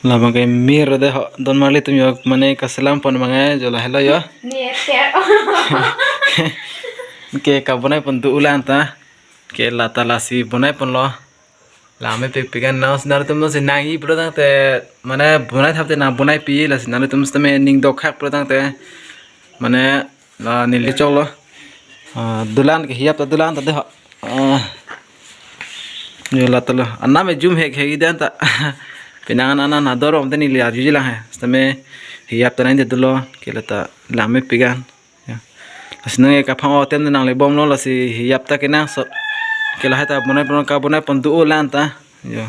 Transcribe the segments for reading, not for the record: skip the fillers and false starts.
Lama kayak mir deh don mali tuh yok mana keselam pon mangai jolah hello yo. Ke kabunai pon tu ulan ta ke lata lasi bunai pon lo lame pikan naus nar tum se nangi prodang te mana bunai thapte na bunai pi las nar tum stame ning dok khak prodang te mana la nili chok lo dulan ke hiap ta dulan ta de yo lata lo anna me jum hek hegi dan ta pinangan anak nador om tani liar juji lah ya stame hiap ta nai de lo ke lata lame pikan ya asnang e kapang o tem nang le bom lo lasi hiap ta kena so kela hata bunai pon ka bunai pon tu ulan ta yo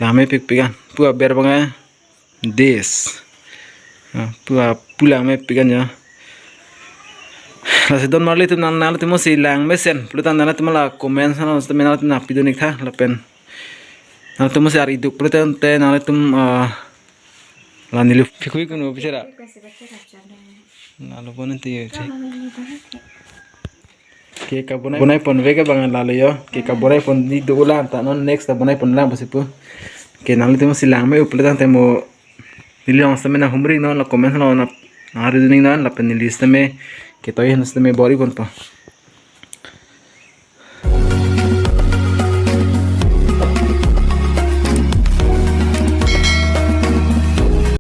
lame pikan pua ber bangai des pua pula me pikan ya lasi don marli tu nang nang tu mo silang mesen plutan nang tu mala comment sana tu menal tu napi dunik tha lapen nang tu mo si ari duk plutan te nang tu la nilu fikui kuno bicara lalu pun nanti ya cek ke kabunai pon vega bangan lalu yo ke kabunai pon di dulan ta non next kabunai pon lang pasipu ke nang tu mo silang me upletan te mo niliong sa mena humring non la comment no na hari duning non la pen nilis me que todavía no se me bori con pa